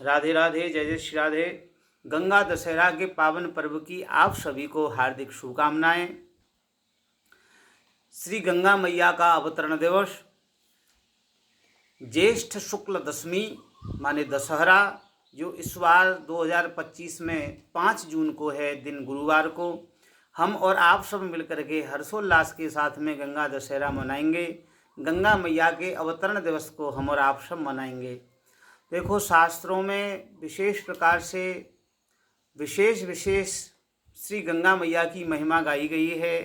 राधे राधे, जय जय श्री राधे। गंगा दशहरा के पावन पर्व की आप सभी को हार्दिक शुभकामनाएं। श्री गंगा मैया का अवतरण दिवस ज्येष्ठ शुक्ल दशमी माने दशहरा, जो इस बार 2025 में 5 जून को है, दिन गुरुवार को हम और आप सब मिलकर के हर्षोल्लास के साथ में गंगा दशहरा मनाएंगे। गंगा मैया के अवतरण दिवस को हम और आप सब मनाएंगे। देखो, शास्त्रों में विशेष प्रकार से विशेष श्री गंगा मैया की महिमा गाई गई है।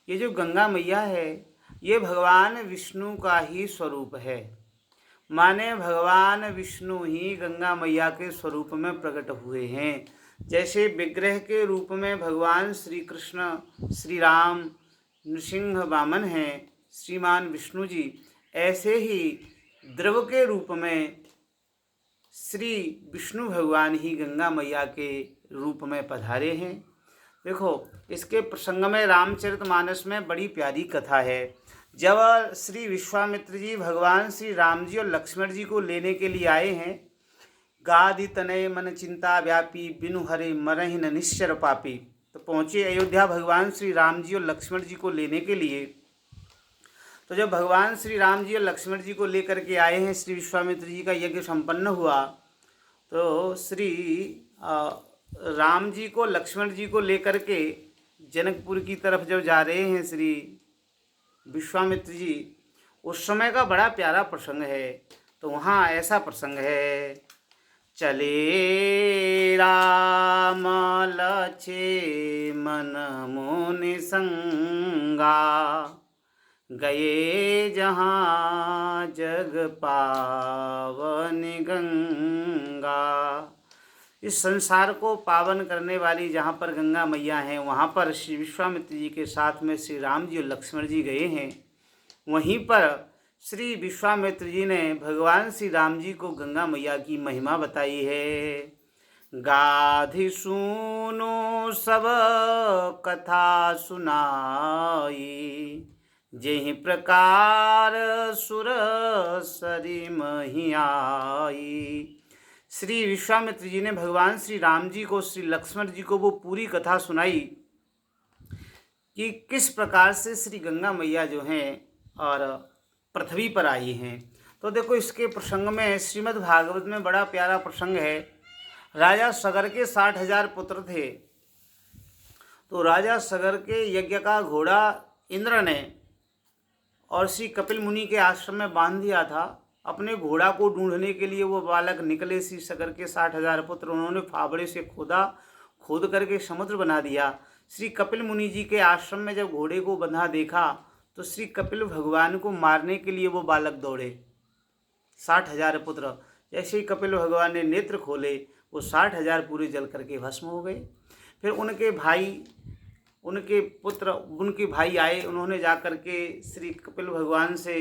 ये जो गंगा मैया है, ये भगवान विष्णु का ही स्वरूप है। माने भगवान विष्णु ही गंगा मैया के स्वरूप में प्रकट हुए हैं। जैसे विग्रह के रूप में भगवान श्री कृष्ण, श्री राम, नृसिंह वामन हैं, श्रीमान विष्णु जी, ऐसे ही द्रव के रूप में श्री विष्णु भगवान ही गंगा मैया के रूप में पधारे हैं। देखो, इसके प्रसंग में रामचरितमानस में बड़ी प्यारी कथा है। जब श्री विश्वामित्र जी भगवान श्री राम जी और लक्ष्मण जी को लेने के लिए आए हैं, गादि तनय मन चिंता व्यापी, बिनु हरे मरहि न निश्चर पापी, तो पहुँचे अयोध्या भगवान श्री राम जी और लक्ष्मण जी को लेने के लिए। तो जब भगवान श्री राम जी और लक्ष्मण जी को लेकर के आए हैं, श्री विश्वामित्र जी का यज्ञ संपन्न हुआ, तो श्री राम जी को लक्ष्मण जी को लेकर के जनकपुर की तरफ जब जा रहे हैं श्री विश्वामित्र जी, उस समय का बड़ा प्यारा प्रसंग है। तो वहाँ ऐसा प्रसंग है, चले राम लक्ष्मण मुनि संगा, गए जहाँ जग पावन गंगा। इस संसार को पावन करने वाली जहाँ पर गंगा मैया हैं, वहाँ पर श्री विश्वामित्र जी के साथ में श्री राम जी और लक्ष्मण जी गए हैं। वहीं पर श्री विश्वामित्र जी ने भगवान श्री राम जी को गंगा मैया की महिमा बताई है। गाधि सुनो सब कथा सुनाई, जेहि प्रकार सुर सरी मही आई। श्री विश्वामित्र जी ने भगवान श्री राम जी को, श्री लक्ष्मण जी को वो पूरी कथा सुनाई कि किस प्रकार से श्री गंगा मैया जो हैं और पृथ्वी पर आई हैं। तो देखो, इसके प्रसंग में श्रीमद् भागवत में बड़ा प्यारा प्रसंग है। राजा सगर के 60,000 पुत्र थे। तो राजा सगर के यज्ञ का घोड़ा इंद्र ने और श्री कपिल मुनि के आश्रम में बांध दिया था। अपने घोड़ा को ढूंढने के लिए वो बालक निकले। श्री सगर के 60,000 पुत्र, उन्होंने फावड़े से खोद करके समुद्र बना दिया। श्री कपिल मुनि जी के आश्रम में जब घोड़े को बंधा देखा, तो श्री कपिल भगवान को मारने के लिए वो बालक दौड़े। 60,000 पुत्र, जैसे ही कपिल भगवान ने नेत्र खोले, वो 60,000 पूरे जल करके भस्म हो गए। फिर उनके भाई आए। उन्होंने जा कर के श्री कपिल भगवान से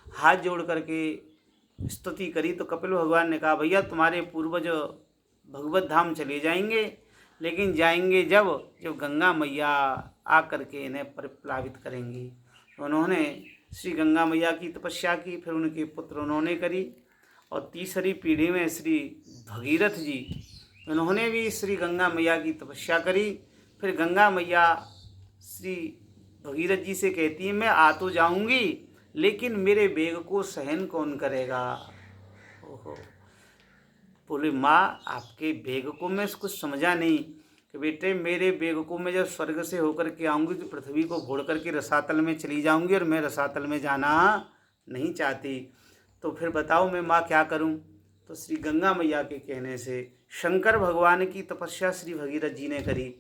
हाथ जोड़ करके स्तुति करी। तो कपिल भगवान ने कहा, भैया तुम्हारे पूर्वज भगवत धाम चले जाएंगे, लेकिन जाएंगे जब गंगा मैया आ करके इन्हें परिप्लावित करेंगी। तो उन्होंने श्री गंगा मैया की तपस्या की, फिर उनके पुत्र उन्होंने करी। और तीसरी पीढ़ी में श्री भगीरथ जी, उन्होंने भी श्री गंगा मैया की तपस्या करी। फिर गंगा मैया श्री भगीरथ जी से कहती है, मैं आ तो जाऊंगी, लेकिन मेरे वेग को सहन कौन करेगा। ओहो, बोले माँ, आपके वेग को मैं कुछ समझा नहीं कि बेटे, मेरे वेग को मैं जब स्वर्ग से होकर के आऊँगी तो पृथ्वी को घोड़ करके रसातल में चली जाऊँगी, और मैं रसातल में जाना नहीं चाहती। तो फिर बताओ मैं माँ क्या करूँ। तो श्री गंगा मैया के कहने से शंकर भगवान की तपस्या श्री भगीरथ जी ने करी।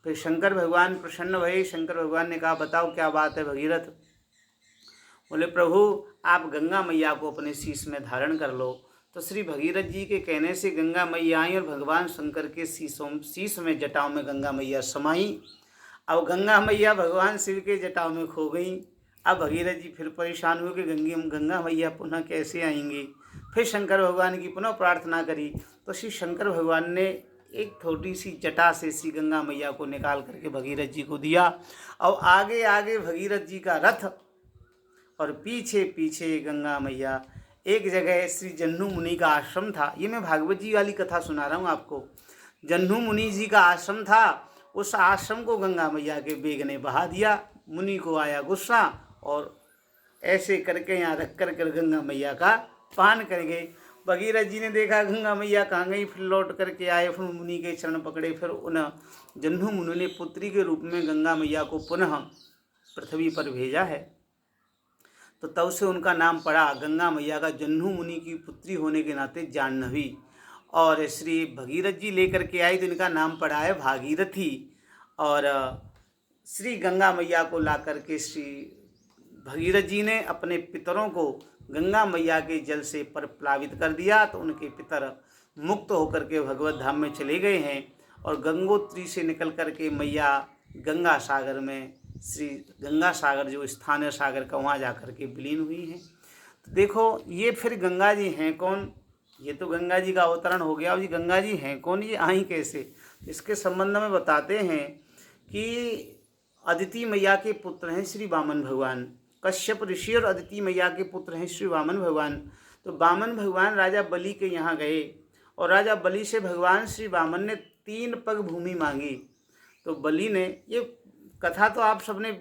फिर शंकर भगवान प्रसन्न भये। शंकर भगवान ने कहा, बताओ क्या बात है भगीरथ। बोले, प्रभु आप गंगा मैया को अपने शीश में धारण कर लो। तो श्री भगीरथ जी के कहने से गंगा मैया आई और भगवान शंकर के शीश में जटाओं में गंगा मैया समाई। अब गंगा मैया भगवान शिव के जटाओं में खो गई। अब भगीरथ जी फिर परेशान हुए कि गंगा मैया पुनः कैसे आएंगी। फिर शंकर भगवान की पुनः प्रार्थना करी। तो श्री शंकर भगवान ने एक छोटी सी जटा से श्री गंगा मैया को निकाल करके भगीरथ जी को दिया। और आगे आगे भगीरथ जी का रथ और पीछे पीछे गंगा मैया एक जगह श्री जह्नू मुनि का आश्रम था। ये मैं भागवत जी वाली कथा सुना रहा हूँ आपको। जह्नू मुनि जी का आश्रम था। उस आश्रम को गंगा मैया के बेग ने बहा दिया। मुनि को आया गुस्सा और ऐसे करके यहाँ रख कर गंगा मैया का पान कर गए। भगीरथ जी ने देखा गंगा मैया कहाँ गई, फिर लौट करके आए, फिर मुनि के चरण पकड़े। फिर उन जह्नू मुनि ने पुत्री के रूप में गंगा मैया को पुनः पृथ्वी पर भेजा है। तो तब से उनका नाम पड़ा गंगा मैया का, जह्नू मुनि की पुत्री होने के नाते जाह्नवी। और श्री भगीरथ जी लेकर के आए तो इनका नाम पड़ा है भागीरथी। और श्री गंगा मैया को ला करके श्री भगीरथ जी ने अपने पितरों को गंगा मैया के जल से परप्लावित कर दिया। तो उनके पितर मुक्त होकर के भगवत धाम में चले गए हैं। और गंगोत्री से निकल कर के मैया गंगा सागर में, श्री गंगा सागर जो स्थान है सागर का, वहाँ जा कर के विलीन हुई हैं। तो देखो ये फिर गंगा जी हैं कौन? ये तो गंगा जी का अवतरण हो गया। और ये गंगा जी हैं कौन, ये आई कैसे? इसके संबंध में बताते हैं कि अदिति मैया के पुत्र हैं श्री वामन भगवान। कश्यप ऋषि और अदिति मैया के पुत्र हैं श्री वामन भगवान। तो वामन भगवान राजा बलि के यहाँ गए और राजा बलि से भगवान श्री वामन ने 3 पग भूमि मांगी। तो बलि ने, ये कथा तो आप सबने,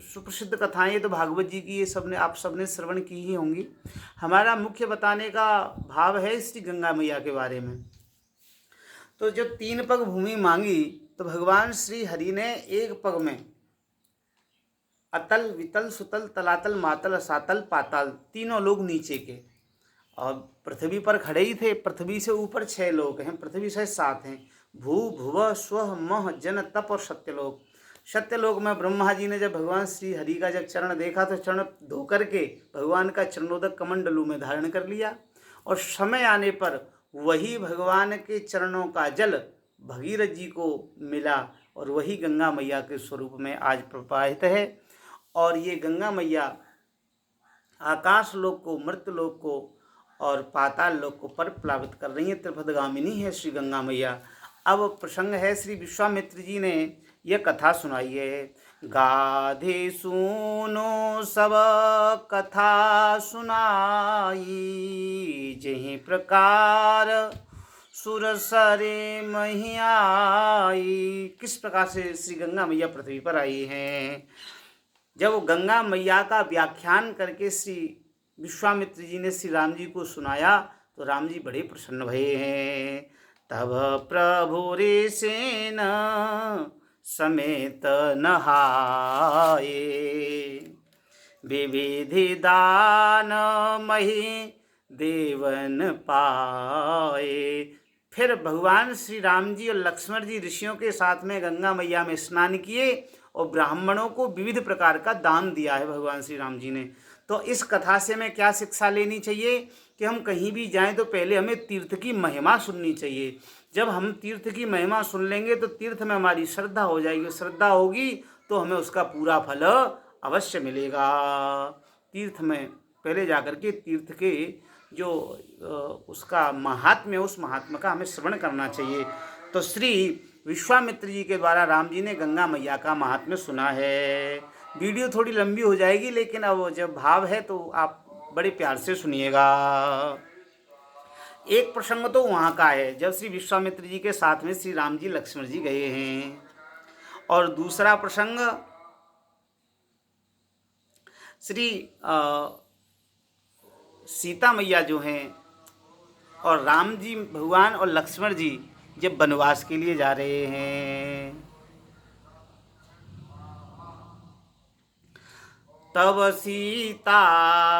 सुप्रसिद्ध कथाएं ये तो भागवत जी की, ये सबने आप सबने श्रवण की ही होंगी। हमारा मुख्य बताने का भाव है श्री गंगा मैया के बारे में। तो जब 3 पग भूमि मांगी तो भगवान श्री हरि ने एक पग में अतल वितल सुतल तलातल मातल सातल पाताल, तीनों लोग नीचे के, और पृथ्वी पर खड़े ही थे। पृथ्वी से ऊपर 6 लोग हैं, पृथ्वी से 7 हैं। भू भुव स्व मह जन तप और सत्यलोक। सत्यलोक में ब्रह्मा जी ने जब भगवान श्री हरि का जब चरण देखा तो चरण धो करके भगवान का चरणोदक कमंडलू में धारण कर लिया। और समय आने पर वही भगवान के चरणों का जल भगीरथ जी को मिला और वही गंगा मैया के स्वरूप में आज प्रवाहित है। और ये गंगा मैया आकाश लोक को, मृत्यु लोक को और पाताल लोक को परप्लावित कर रही है। त्रिपदगामिनी है श्री गंगा मैया। अब प्रसंग है, श्री विश्वामित्र जी ने यह कथा सुनाई है। गाधे सुनो सब कथा सुनाई, जही प्रकार सुरसरे मही आई। किस प्रकार से श्री गंगा मैया पृथ्वी पर आई हैं। जब गंगा मैया का व्याख्यान करके श्री विश्वामित्र जी ने श्री राम जी को सुनाया तो राम जी बड़े प्रसन्न भये हैं। तब प्रभु रे सेन समेत नहाए, विविधि दान मही देवन पाए। फिर भगवान श्री राम जी और लक्ष्मण जी ऋषियों के साथ में गंगा मैया में स्नान किए और ब्राह्मणों को विविध प्रकार का दान दिया है भगवान श्री राम जी ने। तो इस कथा से हमें क्या शिक्षा लेनी चाहिए कि हम कहीं भी जाएं तो पहले हमें तीर्थ की महिमा सुननी चाहिए। जब हम तीर्थ की महिमा सुन लेंगे तो तीर्थ में हमारी श्रद्धा हो जाएगी, श्रद्धा होगी तो हमें उसका पूरा फल अवश्य मिलेगा। तीर्थ में पहले जाकर के तीर्थ के जो उसका महात्म्य, उस महात्म्य का हमें श्रवण करना चाहिए। तो श्री विश्वामित्र जी के द्वारा राम जी ने गंगा मैया का महात्म्य सुना है। वीडियो थोड़ी लंबी हो जाएगी लेकिन अब जब भाव है तो आप बड़े प्यार से सुनिएगा। एक प्रसंग तो वहाँ का है जब श्री विश्वामित्र जी के साथ में श्री राम जी लक्ष्मण जी गए हैं, और दूसरा प्रसंग श्री सीता मैया जो हैं और राम जी भगवान और लक्ष्मण जी जब वनवास के लिए जा रहे हैं। तब सीता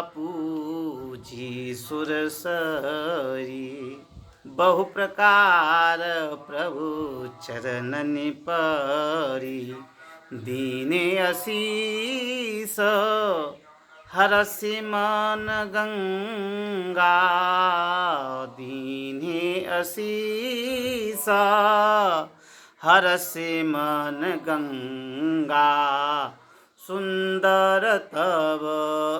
पूजी सुरसरी, बहु प्रकार प्रभु चरणन परी। दीने असीस हरसि मन गंगा, दीने असीस हरसि मन गंगा। सुंदर तब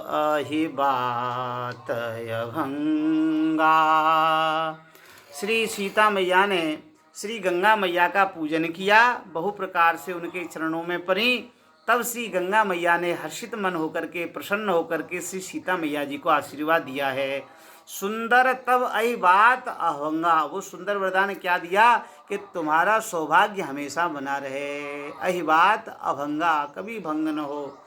अहि बात अभंगा। श्री सीता मैया ने श्री गंगा मैया का पूजन किया, बहु प्रकार से उनके चरणों में पड़ी तब श्री गंगा मैया ने हर्षित मन होकर के, प्रसन्न होकर के श्री सीता मैया जी को आशीर्वाद दिया है। सुंदर तब आई बात अहंगा, वो सुंदर वरदान क्या दिया कि तुम्हारा सौभाग्य हमेशा बना रहे, अहि बात अभंगा, कभी भंग न हो,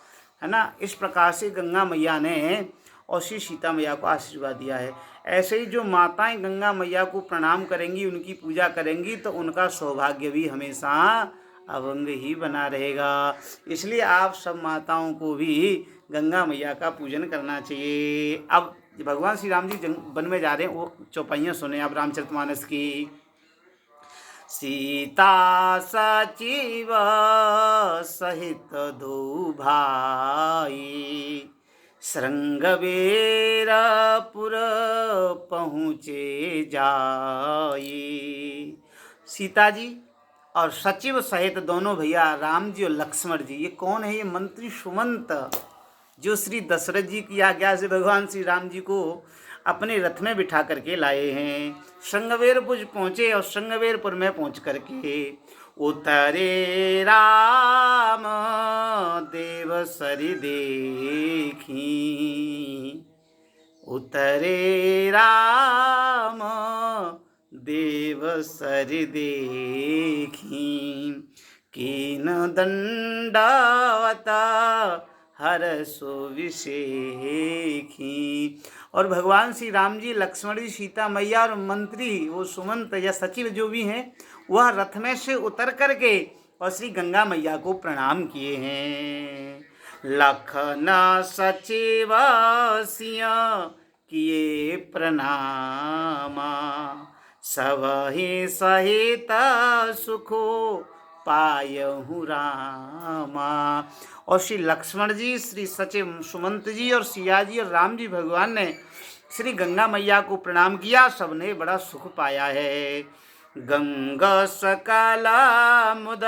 है ना। इस प्रकार से गंगा मैया ने और श्री सीता मैया को आशीर्वाद दिया है। ऐसे ही जो माताएं गंगा मैया को प्रणाम करेंगी, उनकी पूजा करेंगी, तो उनका सौभाग्य भी हमेशा अभंग ही बना रहेगा। इसलिए आप सब माताओं को भी गंगा मैया का पूजन करना चाहिए। अब भगवान श्री राम जी वन में जा रहे हैं, वो चौपाइयाँ सुने आप रामचरितमानस की। सीता सचिव सहित दो भाई, श्रृंगबेरपुर पहुँचे जाई। सीता जी और सचिव सहित दोनों भैया राम जी और लक्ष्मण जी, ये कौन है? ये मंत्री सुमंत, जो श्री दशरथ जी की आज्ञा से भगवान श्री राम जी को अपने रथ में बिठा करके लाए हैं। श्रृंगबेरपुर पहुँचे और श्रृंगबेरपुर में पहुँच करके उतरे राम देव सरि देखी, उतरे राम देव सरि देखी, कीन दंडवत हरसो विषेखी। और भगवान श्री राम जी, लक्ष्मण जी, सीता मैया और मंत्री वो सुमंत या सचिव जो भी हैं, वह रथ में से उतर करके और श्री गंगा मैया को प्रणाम किए हैं। लखन सचिव सिंह किए प्रणामा, सबहि सहित सुखो पायहु रामा। और श्री लक्ष्मण जी, श्री सचिव सुमंत जी और सिया जी और राम जी भगवान ने श्री गंगा मैया को प्रणाम किया, सबने बड़ा सुख पाया है। गंगा सकला मुद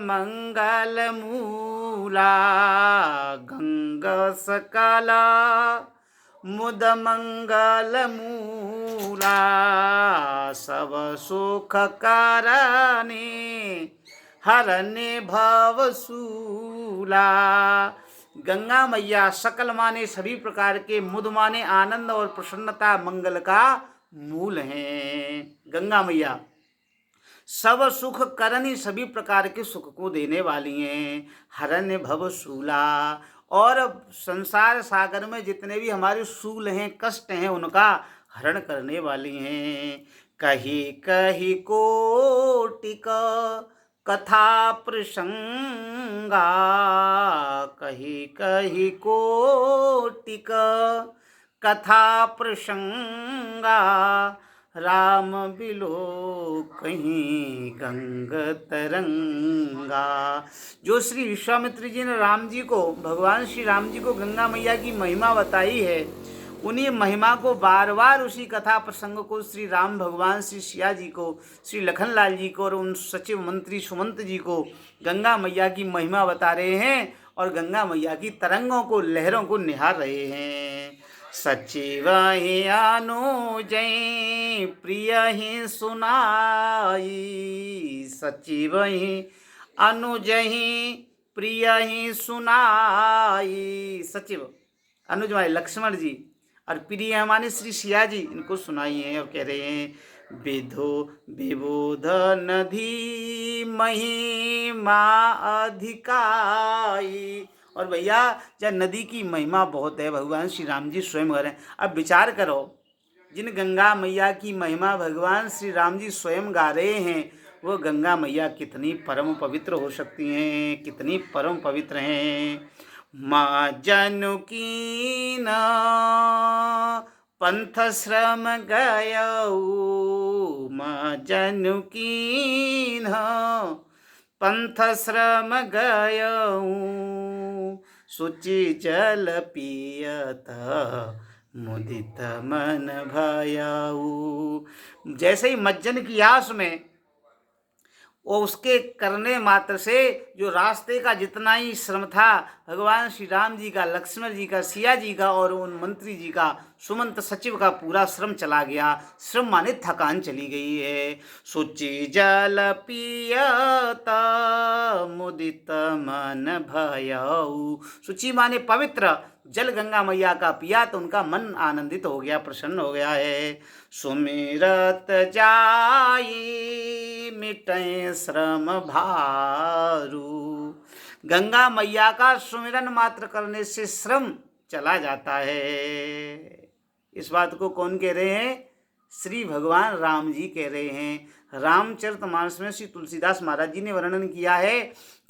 मंगल मूला, गंगा सकला मुद मंगल मूला, सब सुख कारणे हरने भवसूला। गंगा मैया सकल माने सभी प्रकार के, मुद माने आनंद और प्रसन्नता, मंगल का मूल हैं। गंगा मैया सब सुख करनी, सभी प्रकार के सुख को देने वाली हैं। हरण्य भवसूला, और संसार सागर में जितने भी हमारे सूल हैं, कष्ट हैं, उनका हरण करने वाली हैं। कही कही कोटिक कथा प्रसंगा, कही कही कोटिक कथा प्रसंगा, राम बिलो कहीं गंग तरंगा। जो श्री विश्वामित्र जी ने राम जी को, भगवान श्री राम जी को गंगा मैया की महिमा बताई है, उन्हीं महिमा को बार बार, उसी कथा प्रसंग को श्री राम भगवान, श्री सिया जी को, श्री लखनलाल जी को और उन सचिव मंत्री सुमंत जी को गंगा मैया की महिमा बता रहे हैं और गंगा मैया की तरंगों को, लहरों को निहार रहे हैं। सचिव ही अनुजय प्रिय ही सुनाई, सचिव ही अनुजय प्रिय ही सुनाई। सचिव अनुज माने लक्ष्मण जी और प्रिय हमारे श्री सिया जी, इनको सुनाई है और कह रहे हैं विधो विबोध नदी महिमा अधिकाई। और भैया जब नदी की महिमा बहुत है, भगवान श्री राम जी स्वयं गा रहे हैं। अब विचार करो, जिन गंगा मैया की महिमा भगवान श्री राम जी स्वयं गा रहे हैं, वो गंगा मैया कितनी परम पवित्र हो सकती हैं, कितनी परम पवित्र हैं। माँ जानकी न पंथ श्रम गयो, माँ जानकी न पंथ श्रम गयो, शुचि जल पियत मुदित मन भयऊ। जैसे ही मज्जन की आस में और उसके करने मात्र से जो रास्ते का जितना ही श्रम था भगवान श्री राम जी का, लक्ष्मण जी का, सिया जी का और उन मंत्री जी का, सुमंत सचिव का पूरा श्रम चला गया। श्रम माने थकान चली गई है। शुचि जल पियत मुदित मन भयऊ। शुचि माने पवित्र जल गंगा मैया का पिया तो उनका मन आनंदित हो गया, प्रसन्न हो गया है। सुमिरत जाई मिटै श्रम भारू। गंगा मैया का सुमिरन मात्र करने से श्रम चला जाता है। इस बात को कौन कह रहे हैं? श्री भगवान राम जी कह रहे हैं। रामचरितमानस में श्री तुलसीदास महाराज जी ने वर्णन किया है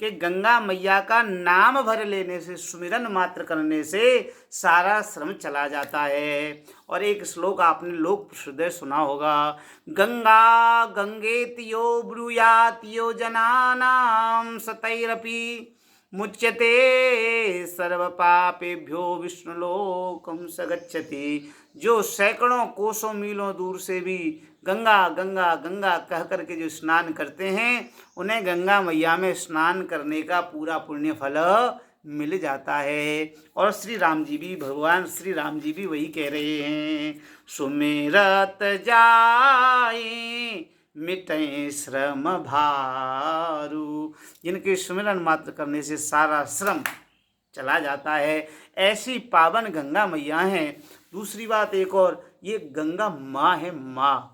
कि गंगा मैया का नाम भर लेने से, सुमिरन मात्र करने से सारा श्रम चला जाता है। और एक श्लोक आपने लोक प्रसिद्ध सुना होगा, गंगा गंगेति यो ब्रूयात यो जनानां सतैरपि मुच्यते सर्व पापेभ्यो विष्णुलोकम स गच्छति। जो सैकड़ों कोसों मीलों दूर से भी गंगा गंगा गंगा कह करके जो स्नान करते हैं उन्हें गंगा मैया में स्नान करने का पूरा पुण्य फल मिल जाता है। और श्री राम जी भी, भगवान श्री राम जी भी वही कह रहे हैं, सुमिरत जाए मिटै श्रम भारू। जिनके सुमिरन मात्र करने से सारा श्रम चला जाता है, ऐसी पावन गंगा मैया हैं। दूसरी बात एक और, ये गंगा माँ है, माँ।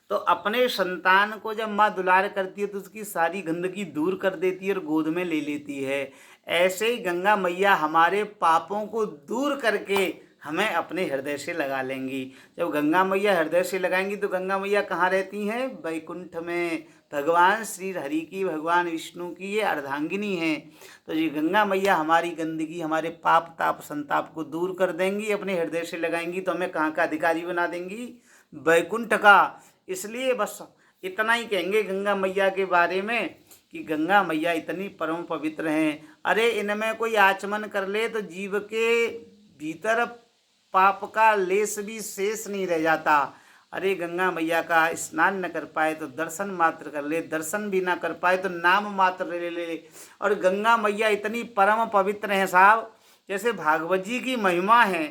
तो अपने संतान को जब माँ दुलार करती है तो उसकी सारी गंदगी दूर कर देती है और गोद में ले लेती है। ऐसे ही गंगा मैया हमारे पापों को दूर करके हमें अपने हृदय से लगा लेंगी। जब गंगा मैया हृदय से लगाएंगी तो गंगा मैया कहाँ रहती हैं? वैकुंठ में। भगवान श्री हरि की, भगवान विष्णु की ये अर्धांगिनी हैं। तो ये गंगा मैया हमारी गंदगी, हमारे पाप ताप संताप को दूर कर देंगी, अपने हृदय से लगाएंगी तो हमें कहाँ का अधिकारी बना देंगी? वैकुंठ का। इसलिए बस इतना ही कहेंगे गंगा मैया के बारे में कि गंगा मैया इतनी परम पवित्र हैं। अरे इनमें कोई आचमन कर ले तो जीव के भीतर पाप का लेस भी शेष नहीं रह जाता। अरे गंगा मैया का स्नान न कर पाए तो दर्शन मात्र कर ले, दर्शन भी ना कर पाए तो नाम मात्र ले ले। और गंगा मैया इतनी परम पवित्र हैं साहब, जैसे भागवत जी की महिमा है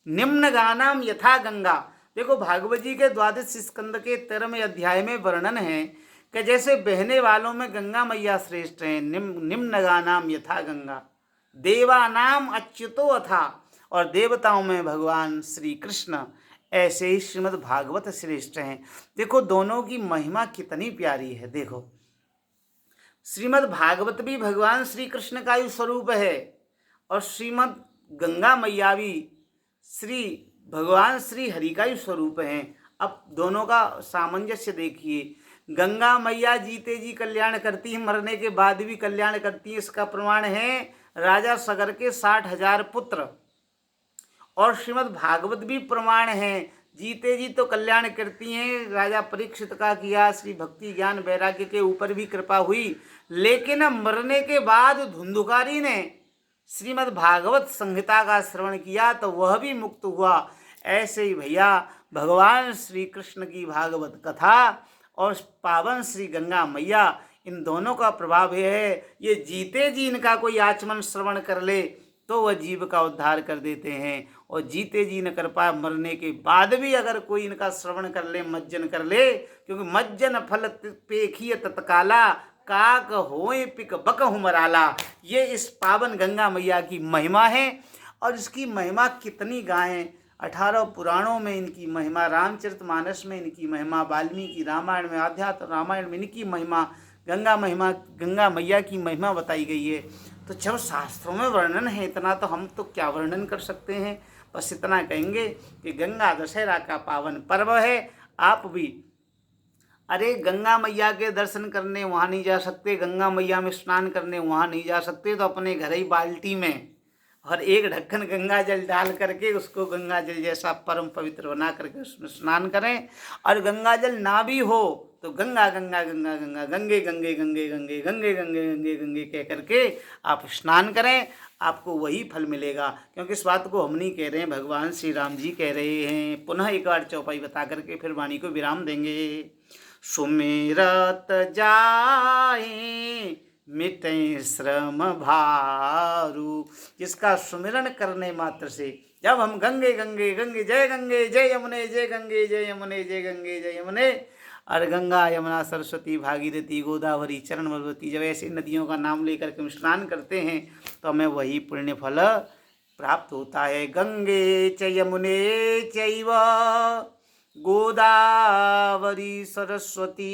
निम्न गानाम यथा गंगा। देखो भागवत जी के 12 स्कंद के 13वें अध्याय में वर्णन है कि जैसे बहने वालों में गंगा मैया श्रेष्ठ हैं, निम्न गानाम यथा गंगा, देवानाम अच्युतो अथा, और देवताओं में भगवान श्री कृष्ण, ऐसे ही श्रीमद् भागवत श्रेष्ठ हैं। देखो दोनों की महिमा कितनी प्यारी है। देखो श्रीमद् भागवत भी भगवान श्री कृष्ण का ही स्वरूप है और श्रीमद् गंगा मैया भी श्री भगवान श्री हरि का ही स्वरूप हैं। अब दोनों का सामंजस्य देखिए। गंगा मैया जीते जी कल्याण करती हैं, मरने के बाद भी कल्याण करती हैं। इसका प्रमाण है राजा सगर के 60,000 पुत्र। और श्रीमद् भागवत भी प्रमाण है, जीते जी तो कल्याण करती हैं। राजा परीक्षित का किया, श्री भक्ति ज्ञान वैराग्य के ऊपर भी कृपा हुई, लेकिन मरने के बाद धुंधुकारी ने श्रीमद् भागवत संहिता का श्रवण किया तो वह भी मुक्त हुआ। ऐसे ही भैया भगवान श्री कृष्ण की भागवत कथा और पावन श्री गंगा मैया, इन दोनों का प्रभाव यह है, ये जीते जी इनका कोई आचमन श्रवण कर ले तो वह जीव का उद्धार कर देते हैं। और जीते जी न कर पाए, मरने के बाद भी अगर कोई इनका श्रवण कर ले, मज्जन कर ले, क्योंकि मज्जन फल पेखिय तत्काला, काक होए पिक बक हुमराला। ये इस पावन गंगा मैया की महिमा है। और इसकी महिमा कितनी गाएं, 18 पुराणों में इनकी महिमा, रामचरितमानस में इनकी महिमा, वाल्मीकि रामायण में, आध्यात्म रामायण में इनकी महिमा, गंगा मैया की महिमा बताई गई है। तो जब शास्त्रों में वर्णन है इतना, तो हम तो क्या वर्णन कर सकते हैं। बस इतना कहेंगे कि गंगा दशहरा का पावन पर्व है। आप भी अरे गंगा मैया के दर्शन करने वहाँ नहीं जा सकते, गंगा मैया में स्नान करने वहाँ नहीं जा सकते, तो अपने घर ही बाल्टी में और एक ढक्कन गंगा जल डाल करके उसको गंगा जल जैसा परम पवित्र बना करके उसमें स्नान करें। और गंगा जल ना भी हो तो गंगा गंगा गंगा गंगा गंगे गंगे गंगे गंगे गंगे गंगे गंगे गंगे कह करके आप स्नान करें, आपको वही फल मिलेगा। क्योंकि इस बात को हम नहीं कह रहे हैं, भगवान श्री राम जी कह रहे हैं। पुनः एक बार चौपाई बता करके फिर वाणी को विराम देंगे। सुमिरत जाए मिटे श्रम भारू, जिसका सुमिरन करने मात्र से जब हम गंगे गंगे गंगे जय यमुने जय गंगे जय यमुने जय गंगे जय यमुने, और गंगा यमुना सरस्वती भागीरथी गोदावरी चरण भगवती, जब ऐसे नदियों का नाम लेकर के हम स्नान करते हैं तो हमें वही पुण्य फल प्राप्त होता है। गंगे च यमुने चैव गोदावरी सरस्वती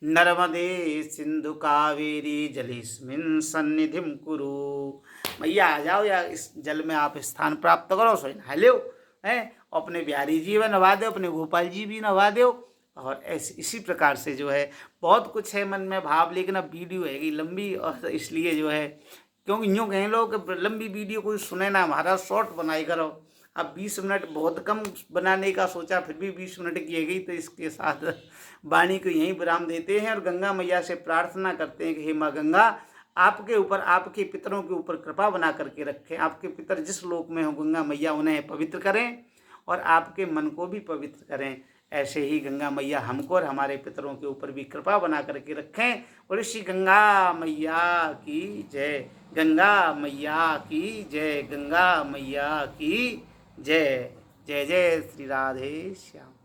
नर्मदे सिंधु कावेरी जलेस्मिन् सन्निधिं कुरु। मैया आ जाओ या इस जल में आप स्थान प्राप्त करो, सो नहा लो हैं, अपने बिहारी जी भी नवा दो, अपने गोपाल जी भी नवा दो। और ऐसे इसी प्रकार से जो है बहुत कुछ है मन में भाव, लेकिन अब वीडियो है लंबी, और इसलिए जो है क्योंकि यूँ कहें लोग लंबी वीडियो कोई सुने ना, हमारा शॉर्ट बनाई करो। अब 20 मिनट बहुत कम बनाने का सोचा, फिर भी 20 मिनट की गई, तो इसके साथ वाणी को यहीं विराम देते हैं और गंगा मैया से प्रार्थना करते हैं कि हे माँ गंगा, आपके ऊपर, आपके पितरों के ऊपर कृपा बना करके रखें। आपके पितर जिस लोक में हो गंगा मैया उन्हें पवित्र करें और आपके मन को भी पवित्र करें। ऐसे ही गंगा मैया हमको और हमारे पितरों के ऊपर भी कृपा बना करके रखें। और श्री गंगा मैया की जय, गंगा मैया की जय, गंगा मैया की जय। जय जय श्री राधे श्याम।